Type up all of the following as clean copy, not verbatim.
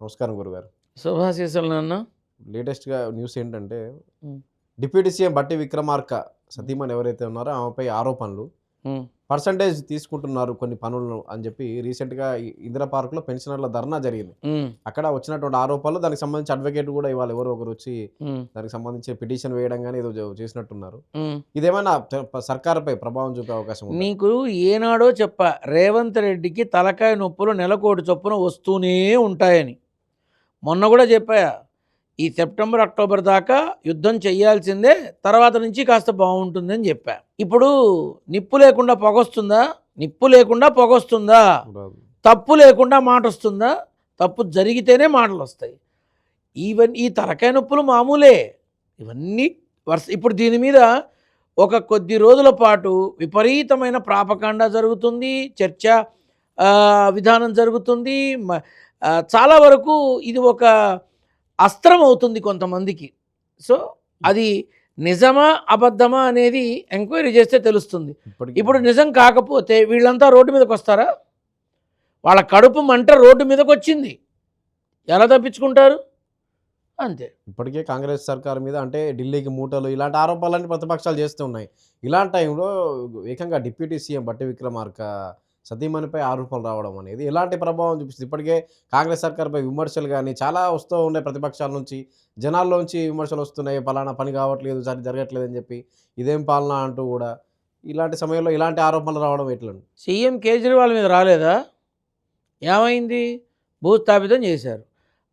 నమస్కారం గురుగారు. శుభాశీస్సులు నాన్న. లేటెస్ట్‌గా న్యూస్ ఏంటంటే, హ్మ్. డిప్యూటీ సీఎం బట్టి విక్రమార్క సతీమణి ఎవరైతే ఉన్నారో ఆమెపై ఆరోపణలు. హ్మ్. పర్సెంటేజ్ తీసుకుంటున్నారు కొన్ని పనులను అని చెప్పి రీసెంట్‌గా ఇందిరా పార్క్‌లో పెన్షనర్ల ధర్నా జరిగింది. హ్మ్. అక్కడ వచ్చినటువంటి ఆరోపణలు దానికి సంబంధించి అడ్వకేట్ కూడా ఇవాళ ఎవరో ఒకరు వచ్చి హ్మ్. దానికి సంబంధించి పిటిషన్ వేయడం గాని ఏదో చేసినట్టున్నారు. హ్మ్. ఇదేమైనా సర్కారుపై ప్రభావం చూపే అవకాశం ఉందా? నీకు ఏనాడో చెప్పా, రేవంత్ రెడ్డికి తలకాయ నొప్పులు నెలకోటి చొప్పున వస్తూనే ఉంటాయని. మొన్న కూడా చెప్పా, ఈ సెప్టెంబర్ అక్టోబర్ దాకా యుద్ధం చెయ్యాల్సిందే, తర్వాత నుంచి కాస్త బాగుంటుందని చెప్పా. ఇప్పుడు నిప్పు లేకుండా పొగొస్తుందా? నిప్పు లేకుండా పొగొస్తుందా? రాదు. తప్పు లేకుండా మాట వస్తుందా? తప్పు జరిగితేనే మాటలు వస్తాయి. ఈ తలకాయ నొప్పులు మామూలే. ఇవన్నీ ఇప్పుడు దీని మీద ఒక కొద్ది రోజుల పాటు విపరీతమైన ప్రాపకాండ జరుగుతుంది, చర్చ విధానం జరుగుతుంది. చాలా వరకు ఇది ఒక అస్త్రం అవుతుంది కొంతమందికి. సో అది నిజమా అబద్ధమా అనేది ఎంక్వైరీ చేస్తే తెలుస్తుంది. ఇప్పుడు నిజం కాకపోతే వీళ్ళంతా రోడ్డు మీదకి వస్తారా? వాళ్ళ కడుపు మంట రోడ్డు మీదకి వచ్చింది, ఎలా తప్పించుకుంటారు? అంతే. ఇప్పటికే కాంగ్రెస్ సర్కారు మీద అంటే ఢిల్లీకి మూటలు ఇలాంటి ఆరోపణలన్నీ ప్రతిపక్షాలు చేస్తూ ఉన్నాయి. ఇలాంటి టైంలో ఏకంగా డిప్యూటీ సీఎం బట్టి విక్రమార్క సతీమణిపై ఆరోపణలు రావడం అనేది ఎలాంటి ప్రభావం చూపిస్తుంది? ఇప్పటికే కాంగ్రెస్ సర్కార్‌పై విమర్శలు గాని చాలా వస్తూ ఉన్నాయి ప్రతిపక్షాల నుంచి. జనాల్లోంచి విమర్శలు వస్తున్నాయి. పలానా పని కావట్లేదు, జరగట్లేదు అని చెప్పి. ఇదేం పాలన అంటూ కూడా. ఇలాంటి సమయంలో ఇలాంటి ఆరోపణలు రావడం ఎట్లండి? సీఎం కేజ్రీవాల్ మీద రాలేదా? ఏమైంది? భూస్థాపితం చేశారు.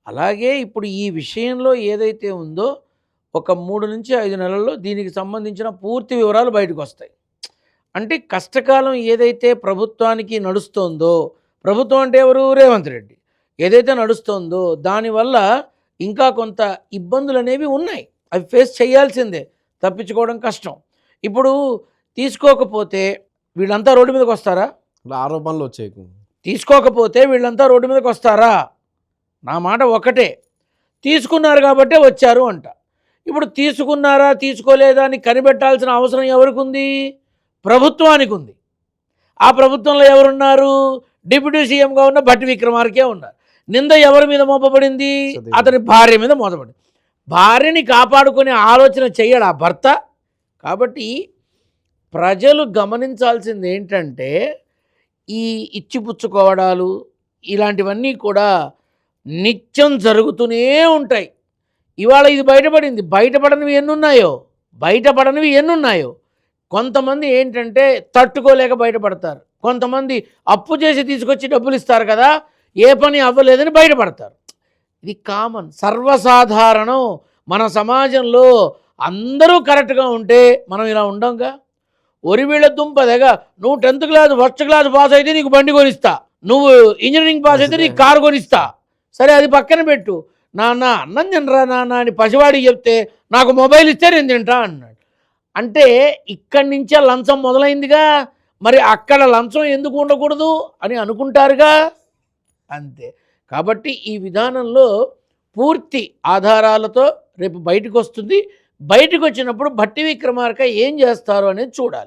అలాగే ఇప్పుడు ఈ విషయంలో ఏదైతే ఉందో ఒక 3 నుంచి 5 నెలల్లో దీనికి సంబంధించిన పూర్తి వివరాలు బయటకు వస్తాయి. అంటే కష్టకాలం ఏదైతే ప్రభుత్వానికి నడుస్తోందో, ప్రభుత్వం అంటే ఎవరు? రేవంత్ రెడ్డి. ఏదైతే నడుస్తోందో దానివల్ల ఇంకా కొంత ఇబ్బందులు అనేవి ఉన్నాయి. అవి ఫేస్ చేయాల్సిందే, తప్పించుకోవడం కష్టం. ఇప్పుడు తీసుకోకపోతే వీళ్ళంతా రోడ్డు మీదకి వస్తారా? ఇలా ఆరోపణలు వచ్చాయి. తీసుకోకపోతే వీళ్ళంతా రోడ్డు మీదకి వస్తారా? నా మాట ఒకటే, తీసుకున్నారు కాబట్టే వచ్చారు అంట. ఇప్పుడు తీసుకున్నారా తీసుకోలేదా అని కనిపెట్టాల్సిన అవసరం ఎవరికి ఉంది? ప్రభుత్వానికి ఉంది. ఆ ప్రభుత్వంలో ఎవరున్నారు? డిప్యూటీ సీఎంగా ఉన్న భట్టి విక్రమార్కే ఉన్నారు. నింద ఎవరి మీద మోపబడింది? అతని భార్య మీద మోపబడింది. భార్యని కాపాడుకునే ఆలోచన చెయ్యడా భర్త? కాబట్టి ప్రజలు గమనించాల్సింది ఏంటంటే, ఈ ఇచ్చిపుచ్చుకోవడాలు ఇలాంటివన్నీ కూడా నిత్యం జరుగుతూనే ఉంటాయి. ఇవాళ ఇది బయటపడింది, బయటపడనివి ఎన్నున్నాయో. కొంతమంది ఏంటంటే తట్టుకోలేక బయటపడతారు, కొంతమంది అప్పు చేసి తీసుకొచ్చి డబ్బులు ఇస్తారు కదా, ఏ పని అవ్వలేదని బయటపడతారు. ఇది కామన్, సర్వసాధారణం. మన సమాజంలో అందరూ కరెక్ట్గా ఉంటే మనం ఇలా ఉండంగా. ఒరివీళ్ళ దుంపదగ, నువ్వు 10th class first class pass అయితే నీకు బండి కొనిస్తా, నువ్వు ఇంజనీరింగ్ పాస్ అయితే నీకు కారు కొనిస్తా. సరే అది పక్కన పెట్టు, నాన్న అన్నం తినరా నాన్న అని పసివాడికి చెప్తే నాకు మొబైల్ ఇస్తే నేను తింటా అన్నాడు. అంటే ఇక్కడి నుంచే లంచం మొదలైందిగా, మరి అక్కడ లంచం ఎందుకు ఉండకూడదు అని అనుకుంటారుగా, అంతే. కాబట్టి ఈ విధానంలో పూర్తి ఆధారాలతో రేపు బయటకు వస్తుంది. బయటకు వచ్చినప్పుడు భట్టి విక్రమార్క ఏం చేస్తారు అనేది చూడాలి.